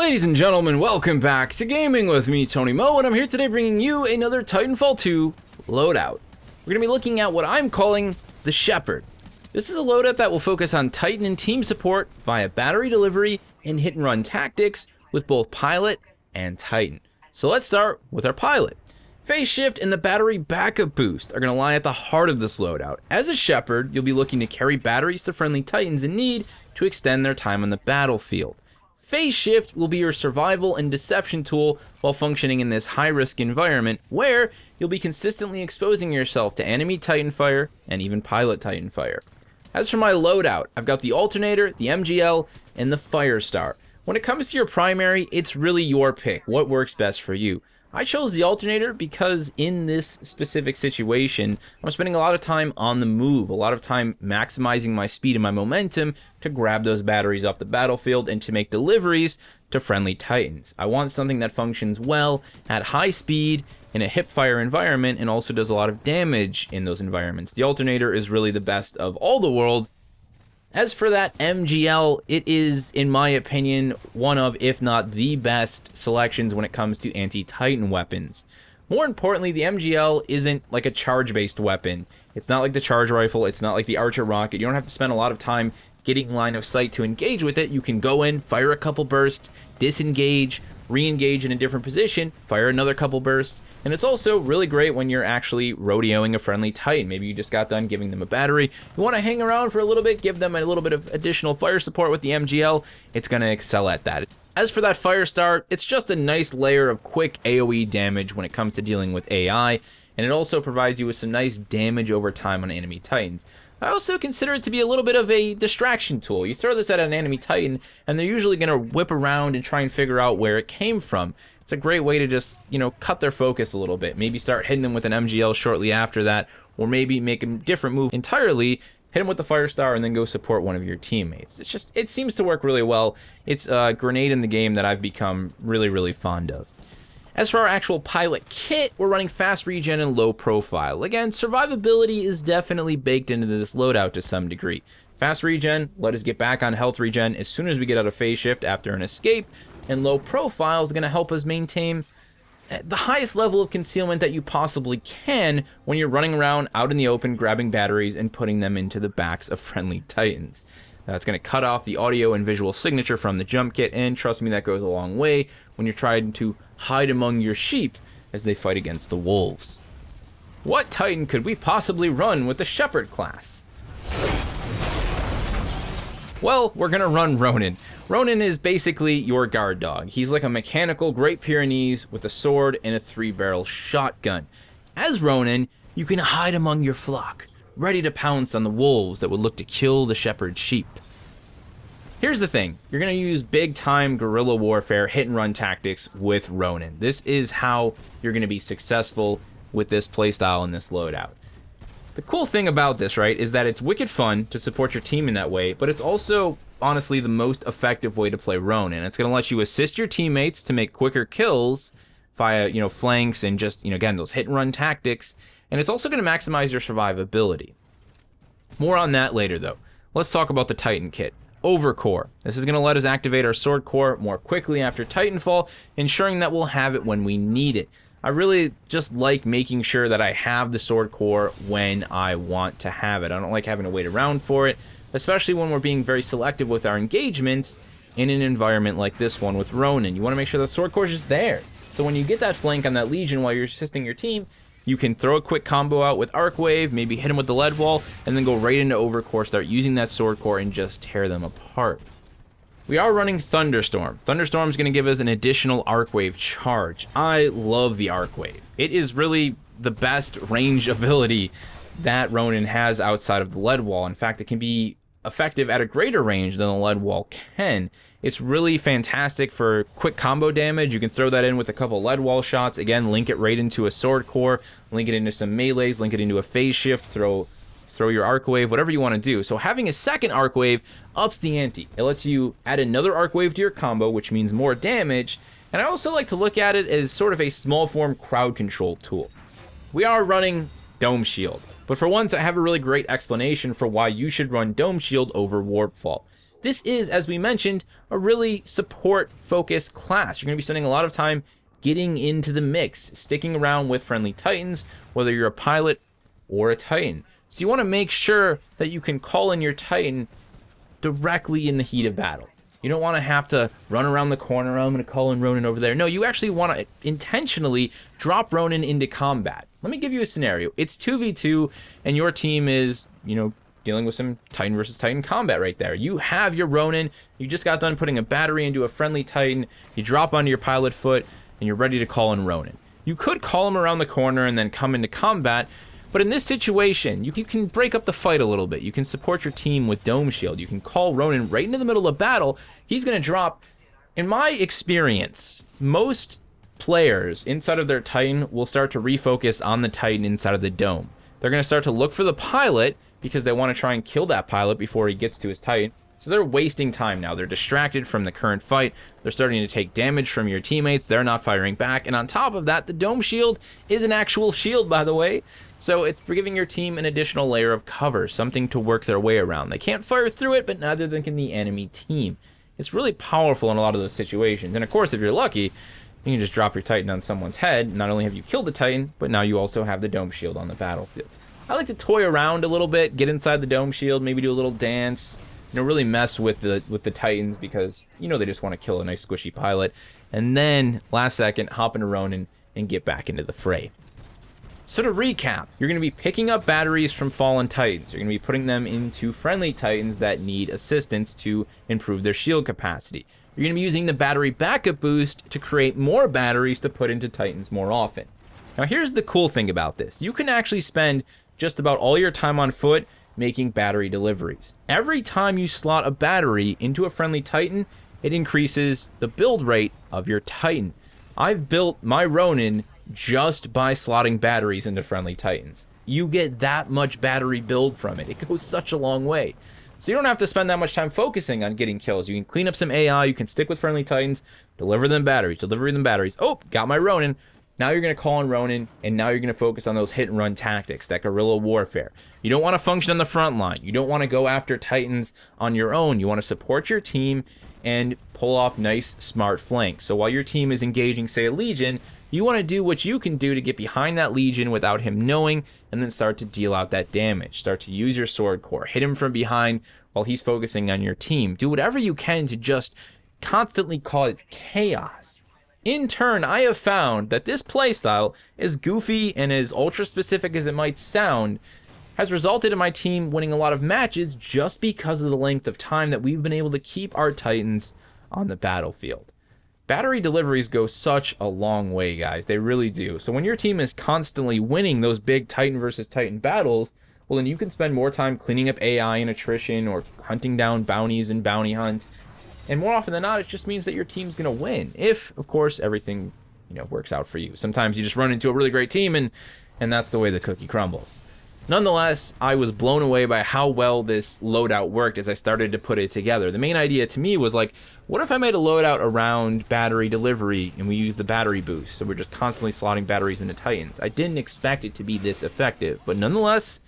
Ladies and gentlemen, welcome back to Gaming with me, Tony Mo, and I'm here today bringing you another Titanfall 2 loadout. We're going to be looking at what I'm calling the Shepard. This is a loadout that will focus on Titan and team support via battery delivery and hit-and-run tactics with both pilot and Titan. So let's start with our pilot. Phase shift and the battery backup boost are going to lie at the heart of this loadout. As a Shepard, you'll be looking to carry batteries to friendly Titans in need to extend their time on the battlefield. Phase shift will be your survival and deception tool while functioning in this high-risk environment where you'll be consistently exposing yourself to enemy Titan fire and even pilot Titan fire. As for my loadout, I've got the alternator, the MGL, and the Firestar. When it comes to your primary, it's really your pick, what works best for you. I chose the alternator because in this specific situation, I'm spending a lot of time on the move, a lot of time maximizing my speed and my momentum to grab those batteries off the battlefield and to make deliveries to friendly Titans. I want something that functions well at high speed in a hip-fire environment and also does a lot of damage in those environments. The alternator is really the best of all the world. As for that MGL, it is, in my opinion, one of, if not the best selections when it comes to anti-Titan weapons. More importantly, the MGL isn't like a charge-based weapon. It's not like the charge rifle, it's not like the Archer rocket. You don't have to spend a lot of time getting line of sight to engage with it. You can go in, fire a couple bursts, disengage, re-engage in a different position, fire another couple bursts, and it's also really great when you're actually rodeoing a friendly Titan. Maybe you just got done giving them a battery, you want to hang around for a little bit, give them a little bit of additional fire support with the MGL, it's going to excel at that. As for that Firestar, it's just a nice layer of quick AoE damage when it comes to dealing with AI, and it also provides you with some nice damage over time on enemy Titans. I also consider it to be a little bit of a distraction tool. You throw this at an enemy Titan, and they're usually going to whip around and try and figure out where it came from. It's a great way to just, cut their focus a little bit. Maybe start hitting them with an MGL shortly after that, or maybe make a different move entirely, hit them with the Firestar, and then go support one of your teammates. It seems to work really well. It's a grenade in the game that I've become really, really fond of. As for our actual pilot kit, we're running fast regen and low profile. Again, survivability is definitely baked into this loadout to some degree. Fast regen, let us get back on health regen as soon as we get out of phase shift after an escape, and low profile is going to help us maintain the highest level of concealment that you possibly can when you're running around out in the open, grabbing batteries and putting them into the backs of friendly Titans. It's going to cut off the audio and visual signature from the jump kit, and trust me, that goes a long way when you're trying to hide among your sheep as they fight against the wolves. What Titan could we possibly run with the Shepard class? Well, we're going to run Ronin. Ronin is basically your guard dog. He's like a mechanical Great Pyrenees with a sword and a 3-barrel shotgun. As Ronin, you can hide among your flock, ready to pounce on the wolves that would look to kill the Shepard sheep. Here's the thing, you're going to use big-time guerrilla warfare hit-and-run tactics with Ronin. This is how you're going to be successful with this playstyle and this loadout. The cool thing about this, right, is that it's wicked fun to support your team in that way, but it's also, honestly, the most effective way to play Ronin. It's going to let you assist your teammates to make quicker kills via, flanks and just, again, those hit-and-run tactics, and it's also going to maximize your survivability. More on that later, though. Let's talk about the Titan kit. Overcore. This is going to let us activate our sword core more quickly after Titanfall, ensuring that we'll have it when we need it. I really just like making sure that I have the sword core when I want to have it. I don't like having to wait around for it, especially when we're being very selective with our engagements in an environment like this one with Ronin. You want to make sure that sword core is just there. So when you get that flank on that Legion while you're assisting your team, you can throw a quick combo out with Arc Wave, maybe hit him with the lead wall, and then go right into Overcore, start using that sword core, and just tear them apart. We are running Thunderstorm. Thunderstorm is going to give us an additional Arc Wave charge. I love the Arc Wave. It is really the best range ability that Ronin has outside of the lead wall. In fact, it can be effective at a greater range than the lead wall can. It's really fantastic for quick combo damage. You can throw that in with a couple lead wall shots. Again, link it right into a sword core, link it into some melees, link it into a phase shift, throw your arc wave, whatever you want to do. So having a second arc wave ups the ante. It lets you add another arc wave to your combo, which means more damage. And I also like to look at it as sort of a small form crowd control tool. We are running Dome Shield, but for once I have a really great explanation for why you should run Dome Shield over Warpfall. This is, as we mentioned, a really support-focused class. You're going to be spending a lot of time getting into the mix, sticking around with friendly Titans, whether you're a pilot or a Titan. So you want to make sure that you can call in your Titan directly in the heat of battle. You don't want to have to run around the corner, I'm going to call in Ronin over there. No, you actually want to intentionally drop Ronin into combat. Let me give you a scenario. It's 2v2, and your team is, dealing with some Titan versus Titan combat right there. You have your Ronin, you just got done putting a battery into a friendly Titan, you drop onto your pilot foot, and you're ready to call in Ronin. You could call him around the corner and then come into combat, but in this situation, you can break up the fight a little bit. You can support your team with Dome Shield. You can call Ronin right into the middle of battle. He's going to drop. In my experience, most players inside of their Titan will start to refocus on the Titan inside of the Dome. They're going to start to look for the pilot because they want to try and kill that pilot before he gets to his Titan. So they're wasting time now. They're distracted from the current fight. They're starting to take damage from your teammates. They're not firing back. And on top of that, the Dome Shield is an actual shield, by the way. So it's giving your team an additional layer of cover, something to work their way around. They can't fire through it, but neither can the enemy team. It's really powerful in a lot of those situations. And of course, if you're lucky, you can just drop your Titan on someone's head. Not only have you killed the Titan, but now you also have the Dome Shield on the battlefield. I like to toy around a little bit, get inside the Dome Shield, maybe do a little dance, really mess with the Titans because, they just want to kill a nice squishy pilot. And then, last second, hop into Ronin and get back into the fray. So to recap, you're going to be picking up batteries from fallen Titans. You're going to be putting them into friendly Titans that need assistance to improve their shield capacity. You're going to be using the battery backup boost to create more batteries to put into Titans more often. Now here's the cool thing about this. You can actually spend just about all your time on foot making battery deliveries. Every time you slot a battery into a friendly Titan, it increases the build rate of your Titan. I've built my Ronin just by slotting batteries into friendly Titans. You get that much battery build from it. It goes such a long way. So you don't have to spend that much time focusing on getting kills. You can clean up some AI, you can stick with friendly Titans, deliver them batteries. Oh, got my Ronin. Now you're going to call on Ronin, and now you're going to focus on those hit-and-run tactics, that guerrilla warfare. You don't want to function on the front line. You don't want to go after Titans on your own. You want to support your team and pull off nice, smart flanks. So while your team is engaging, say, a Legion, you want to do what you can do to get behind that Legion without him knowing, and then start to deal out that damage. Start to use your sword core. Hit him from behind while he's focusing on your team. Do whatever you can to just constantly cause chaos. In turn, I have found that this playstyle, as goofy and as ultra-specific as it might sound, has resulted in my team winning a lot of matches just because of the length of time that we've been able to keep our Titans on the battlefield. Battery deliveries go such a long way, guys. They really do. So when your team is constantly winning those big Titan versus Titan battles, well, then you can spend more time cleaning up AI and attrition or hunting down bounties and bounty hunt. And more often than not, it just means that your team's going to win. If, of course, everything, works out for you. Sometimes you just run into a really great team and that's the way the cookie crumbles. Nonetheless, I was blown away by how well this loadout worked as I started to put it together. The main idea to me was like, what if I made a loadout around battery delivery and we use the battery boost? So we're just constantly slotting batteries into Titans. I didn't expect it to be this effective, but nonetheless,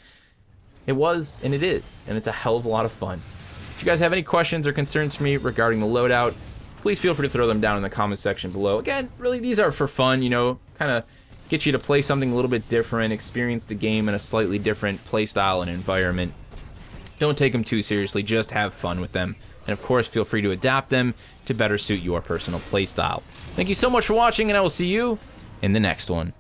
it was and it is. And it's a hell of a lot of fun. If you guys have any questions or concerns for me regarding the loadout, please feel free to throw them down in the comment section below. Again, really, these are for fun, kind of get you to play something a little bit different, experience the game in a slightly different play style and environment. Don't take them too seriously, just have fun with them. And of course, feel free to adapt them to better suit your personal play style. Thank you so much for watching, and I will see you in the next one.